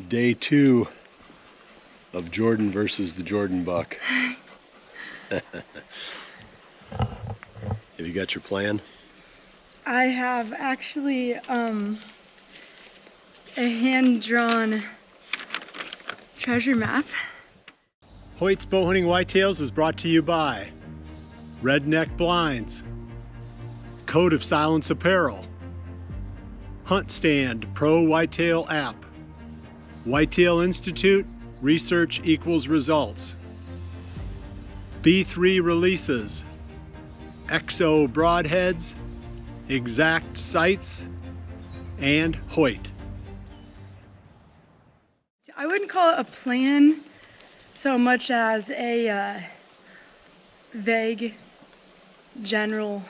Day 2 of Jordan versus the Jordan buck. Have you got your plan? I have actually a hand-drawn treasure map. Hoyt's Bowhunting Whitetails is brought to you by Redneck Blinds, Code of Silence Apparel, Hunt Stand Pro Whitetail app, Whitetail Institute, research equals results, B3 releases, XO broadheads, exact sights, and Hoyt. I wouldn't call it a plan so much as a vague general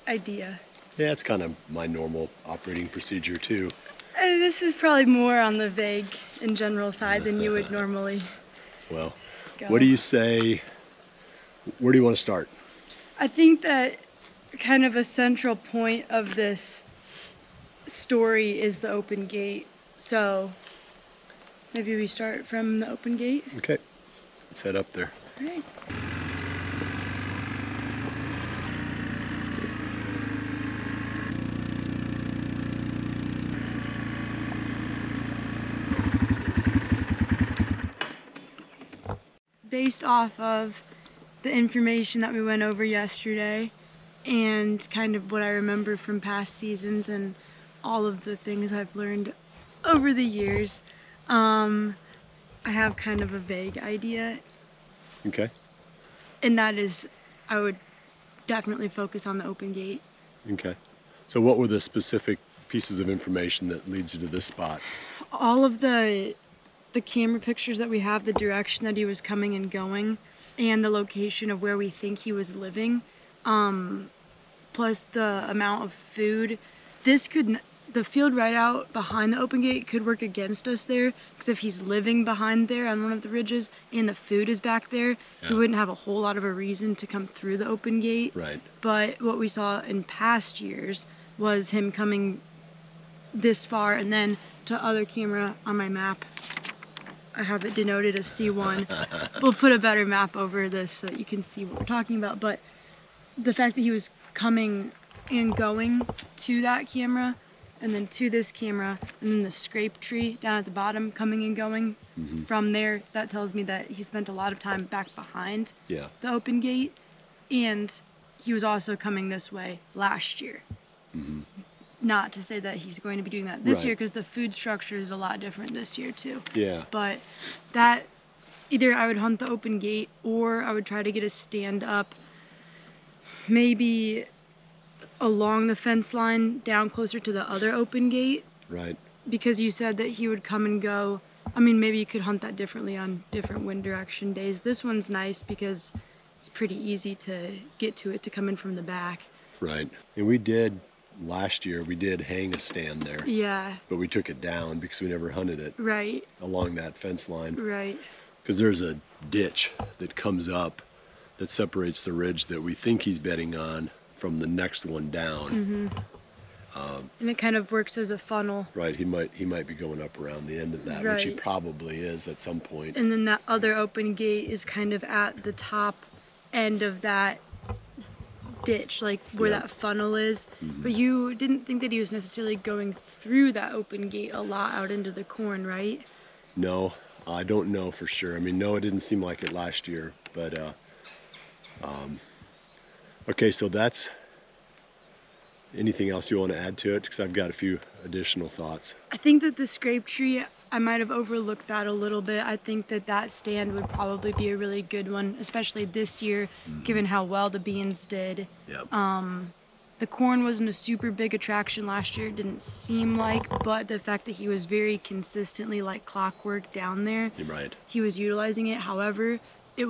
idea. Yeah, it's kind of my normal operating procedure too. And this is probably more on the vague and general side than you would normally Well, go. what do you say, where do you want to start? I think that kind of a central point of this story is the open gate. So maybe we start from the open gate. Okay, let's head up there. All right. Based off of the information that we went over yesterday and kind of what I remember from past seasons and all of the things I've learned over the years, I have kind of a vague idea. Okay. And that is, I would definitely focus on the open gate. Okay. So what were the specific pieces of information that leads you to this spot? All of the camera pictures that we have, the direction that he was coming and going, and the location of where we think he was living, plus the amount of food. The field right out behind the open gate could work against us there, because if he's living behind there on one of the ridges and the food is back there, yeah, we wouldn't have a whole lot of a reason to come through the open gate. Right. But what we saw in past years was him coming this far, and then to other camera on my map, I have it denoted as C1. We'll put a better map over this so that you can see what we're talking about. But the fact that he was coming and going to that camera, and then to this camera, and then the scrape tree down at the bottom coming and going, from there, that tells me that he spent a lot of time back behind the open gate, and he was also coming this way last year. Not to say that he's going to be doing that this year, because the food structure is a lot different this year too. Yeah. But that, either I would hunt the open gate, or I would try to get a stand up, maybe along the fence line down closer to the other open gate. Right. Because you said that he would come and go. I mean, maybe you could hunt that differently on different wind direction days. This one's nice because it's pretty easy to get to it, to come in from the back. Right. And we did, last year, we did hang a stand there. Yeah. But we took it down because we never hunted it. Right. Along that fence line. Right. Because there's a ditch that comes up that separates the ridge that we think he's bedding on from the next one down. And it kind of works as a funnel. Right, he might be going up around the end of that, which he probably is at some point. And then that other open gate is kind of at the top end of that ditch, like where that funnel is. But you didn't think that he was necessarily going through that open gate a lot out into the corn, right? No, I don't know for sure. I mean, no, it didn't seem like it last year, but okay, so that's, anything else you want to add to it? Because I've got a few additional thoughts. I think that the scrape tree, I might have overlooked that a little bit. I think that that stand would probably be a really good one, especially this year, given how well the beans did. Yep. The corn wasn't a super big attraction last year, it didn't seem like, but the fact that he was very consistently like clockwork down there, right, he was utilizing it. However, it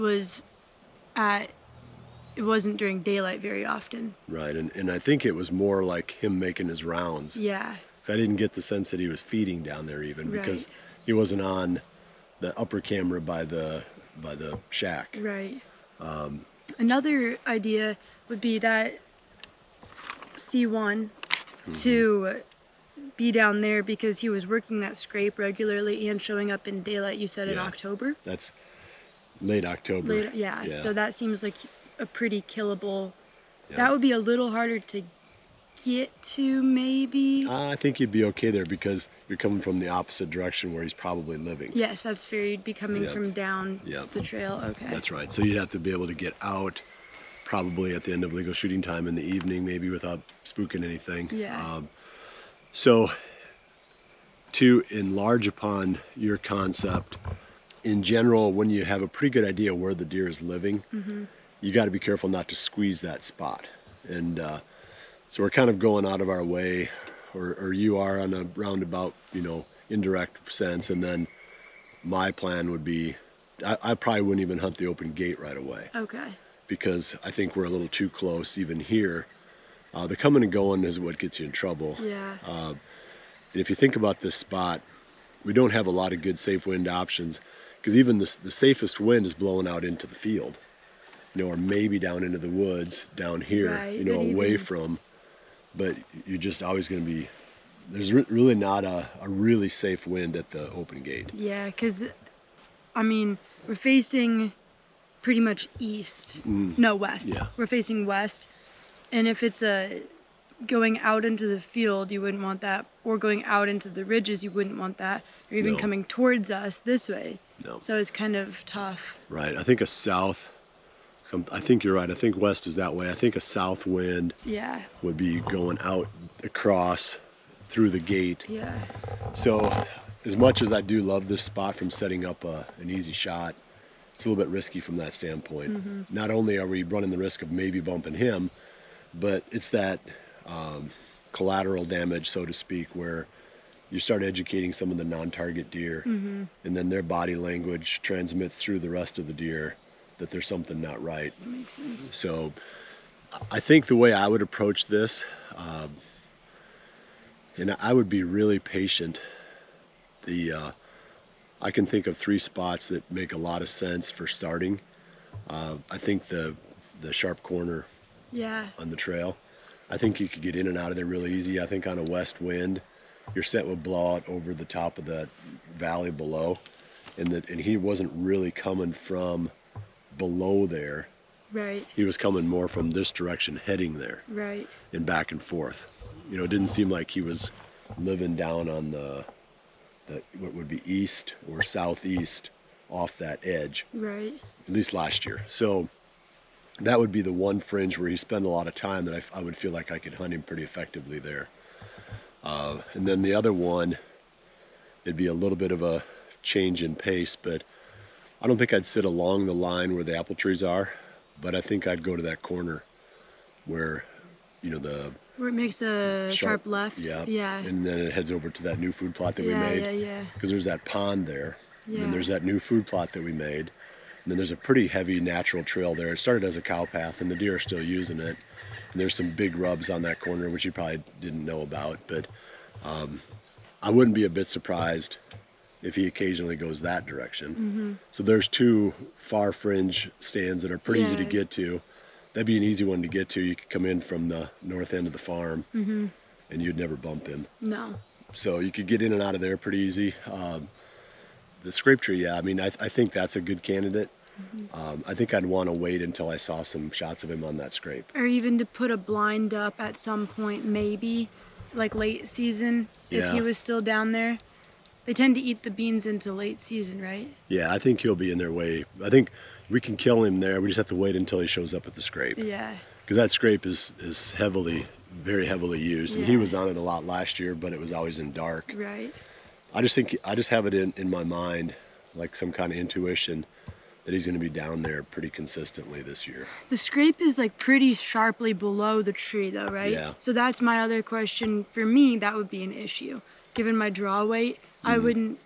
wasn't during daylight very often. Right, and I think it was more like him making his rounds. Yeah. So I didn't get the sense that he was feeding down there even, because he wasn't on the upper camera by the shack. Right. Another idea would be that C1 to be down there because he was working that scrape regularly and showing up in daylight, you said in Yeah. October? That's late October. Yeah, Yeah. so that seems like a pretty killable. Yeah. That would be a little harder to get to, maybe. I think you'd be okay there because you're coming from the opposite direction where he's probably living. Yes, that's fair. You'd be coming Yep. from down Yep. the trail. Okay. That's right. So you'd have to be able to get out probably at the end of legal shooting time in the evening, maybe without spooking anything. Yeah. So to enlarge upon your concept, in general, when you have a pretty good idea where the deer is living, you got to be careful not to squeeze that spot. And so we're kind of going out of our way, or you are on a roundabout, indirect sense. And then my plan would be, I probably wouldn't even hunt the open gate right away. Okay. Because I think we're a little too close even here. The coming and going is what gets you in trouble. Yeah. And if you think about this spot, we don't have a lot of good safe wind options, because even the safest wind is blowing out into the field, or maybe down into the woods down here, Right, away from, but you're just always going to be, there's really not a really safe wind at the open gate. Yeah, because, I mean, we're facing pretty much east. No, west. Yeah. We're facing west. And if it's going out into the field, you wouldn't want that. Or going out into the ridges, you wouldn't want that. Or even No. coming towards us this way. No. So it's kind of tough. Right. I think I think you're right. I think west is that way. I think a south wind Yeah. would be going out across through the gate. Yeah. So as much as I do love this spot from setting up an easy shot, it's a little bit risky from that standpoint. Not only are we running the risk of maybe bumping him, but it's that collateral damage, so to speak, where you start educating some of the non-target deer, and then their body language transmits through the rest of the deer that there's something not right. That makes sense. So I think the way I would approach this, and I would be really patient. I can think of 3 spots that make a lot of sense for starting. I think the sharp corner Yeah. on the trail, I think you could get in and out of there really easy. I think on a west wind, your scent would blow out over the top of that valley below, and he wasn't really coming from below there. Right. He was coming more from this direction, heading there, Right. and back and forth. It didn't seem like he was living down on the what would be east or southeast off that edge, Right. at least last year. So that would be the one fringe where he spent a lot of time that I would feel like I could hunt him pretty effectively there. And then the other one, it'd be a little bit of a change in pace, but I don't think I'd sit along the line where the apple trees are, but I think I'd go to that corner where, Where it makes a sharp left. Yeah. Yeah. And then it heads over to that new food plot that we made. Yeah. Because there's that pond there. Yeah. And there's that new food plot that we made. And then there's a pretty heavy natural trail there. It started as a cow path, and the deer are still using it. And there's some big rubs on that corner, which you probably didn't know about. But I wouldn't be a bit surprised if he occasionally goes that direction. So there's 2 far fringe stands that are pretty easy to get to. That'd be an easy one to get to. You could come in from the north end of the farm, and you'd never bump him. No. So you could get in and out of there pretty easy. The scrape tree, yeah, I mean, I think that's a good candidate. I think I'd want to wait until I saw some shots of him on that scrape. Or even to put a blind up at some point, maybe, like late season, if he was still down there. They tend to eat the beans into late season, right? Yeah, I think he'll be in their way. I think we can kill him there. We just have to wait until he shows up at the scrape. Yeah. Because that scrape is very heavily used. And he was on it a lot last year, but it was always in dark. Right. I just have it in my mind, like some kind of intuition, that he's going to be down there pretty consistently this year. The scrape is like pretty sharply below the tree though, right? Yeah. So that's my other question. For me, that would be an issue. Given my draw weight, I wouldn't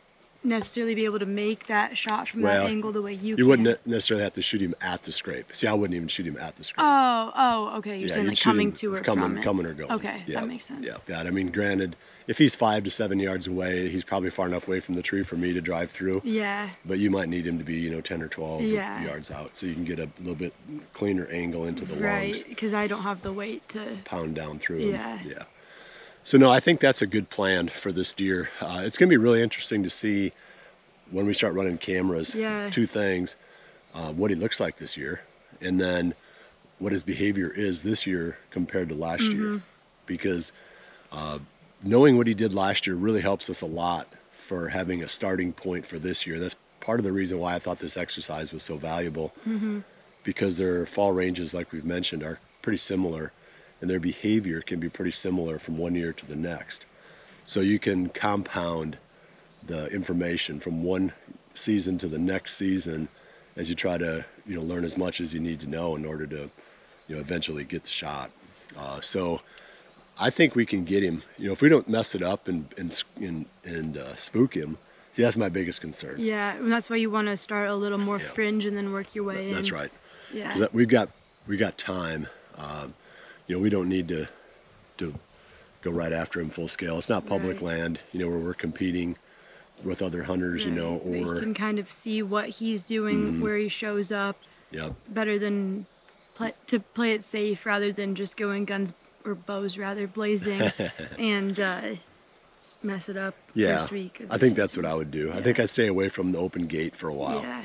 necessarily be able to make that shot from that angle the way you can. You wouldn't necessarily have to shoot him at the scrape. See, I wouldn't even shoot him at the scrape. Oh, okay. You're saying like coming to or from it. Coming or going. Okay, that makes sense. Yeah, that. I mean, granted, if he's 5 to 7 yards away, he's probably far enough away from the tree for me to drive through. Yeah. But you might need him to be, 10 or 12 yards out, so you can get a little bit cleaner angle into the lungs. Right, because I don't have the weight to pound down through him. Yeah. So no, I think that's a good plan for this deer. It's going to be really interesting to see when we start running cameras. Yeah. Two things: what he looks like this year, and then what his behavior is this year compared to last year. Because knowing what he did last year really helps us a lot for having a starting point for this year. That's part of the reason why I thought this exercise was so valuable, because their fall ranges, like we've mentioned, are pretty similar, and their behavior can be pretty similar from one year to the next. So you can compound the information from one season to the next season as you try to, you know, learn as much as you need to know in order to, you know, eventually get the shot. So I think we can get him. You know, if we don't mess it up and spook him. See, that's my biggest concern. Yeah, and that's why you want to start a little more fringe and then work your way in. That's right. Yeah. 'Cause we got time. You know, we don't need to go right after him full scale. It's not public land, you know, where we're competing with other hunters, you know, or you can kind of see what he's doing, where he shows up. Better than play it safe rather than just going guns or bows rather blazing and mess it up first week. I think that's what I would do. I think I'd stay away from the open gate for a while. Yeah.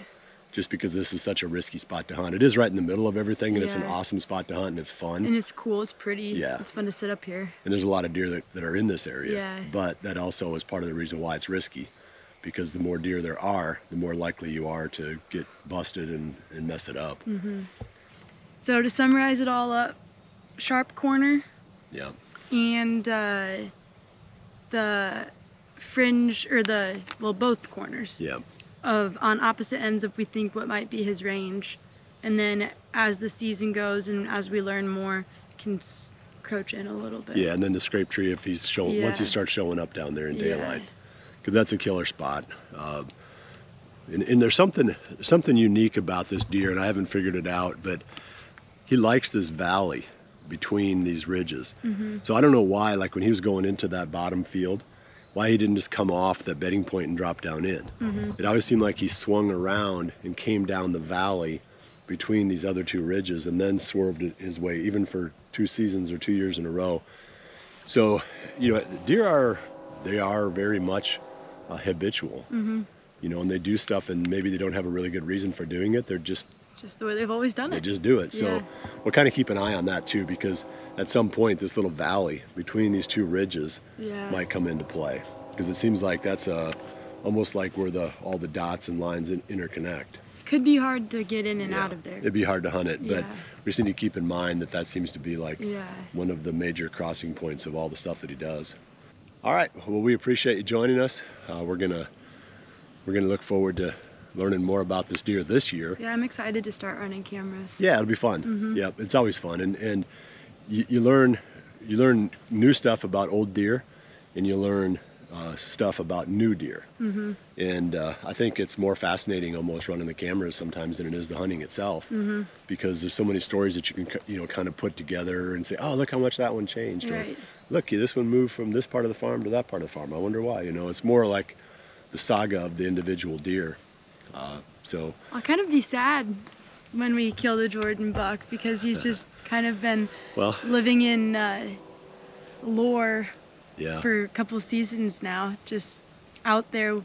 Just because this is such a risky spot to hunt. It is right in the middle of everything, and it's an awesome spot to hunt, and it's fun. And it's cool, it's pretty. Yeah. It's fun to sit up here. And there's a lot of deer that are in this area. Yeah. But that also is part of the reason why it's risky, because the more deer there are, the more likely you are to get busted and mess it up. So to summarize it all up, sharp corner. Yeah. And the fringe, or both corners. Yeah. On opposite ends of we think what might be his range, and then as the season goes and as we learn more, can crouch in a little bit. Yeah, and then the scrape tree if he's showing once he starts showing up down there in daylight, because that's a killer spot. And there's something unique about this deer, and I haven't figured it out, but he likes this valley between these ridges. So I don't know why, like when he was going into that bottom field, why he didn't just come off that bedding point and drop down in. It always seemed like he swung around and came down the valley between these other two ridges and then swerved his way, even for 2 seasons or 2 years in a row. So, you know, deer they are very much habitual, you know, and they do stuff and maybe they don't have a really good reason for doing it. They're just the way they've always done it. They just do it. So we'll kind of keep an eye on that too, because at some point this little valley between these two ridges might come into play, because it seems like that's almost like where all the dots and lines interconnect. Could be hard to get in and out of there. It'd be hard to hunt it, but we just need to keep in mind that seems to be like one of the major crossing points of all the stuff that he does. All right, well, we appreciate you joining us. We're gonna look forward to learning more about this deer this year. Yeah, I'm excited to start running cameras. Yeah, it'll be fun. Yeah, it's always fun, and you learn new stuff about old deer, and you learn stuff about new deer. And I think it's more fascinating almost running the cameras sometimes than it is the hunting itself, because there's so many stories that you can kind of put together and say, oh, look how much that one changed, or look, this one moved from this part of the farm to that part of the farm. I wonder why. You know, it's more like the saga of the individual deer. So I'll kind of be sad when we kill the Jordan buck, because he's just kind of been living in lore for a couple seasons now, just out there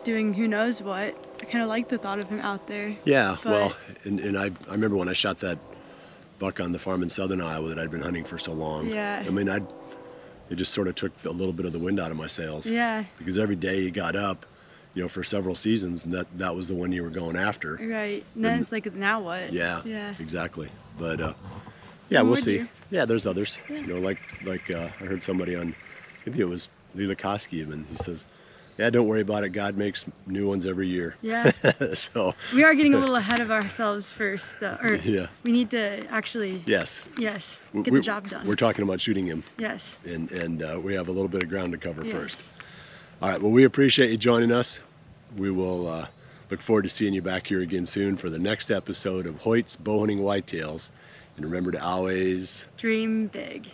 doing who knows what. I kind of like the thought of him out there. Yeah, well, and I remember when I shot that buck on the farm in southern Iowa that I'd been hunting for so long. Yeah. I mean, it just sort of took a little bit of the wind out of my sails. Yeah. Because every day you got up, you know, for several seasons, and that was the one you were going after. Right. And then it's like, now what? Yeah. Yeah. Exactly. But we'll see. Deer. Yeah, there's others. Yeah. You know, like I heard somebody on, maybe it was Lee Lukoski even. He says, "Yeah, don't worry about it. God makes new ones every year." Yeah. So we are getting a little ahead of ourselves first, though. Or we need to actually. Yes. Get the job done. We're talking about shooting him. Yes. And we have a little bit of ground to cover first. All right, well, we appreciate you joining us. We will look forward to seeing you back here again soon for the next episode of Hoyt's Bowhunting Whitetails. And remember to always dream big.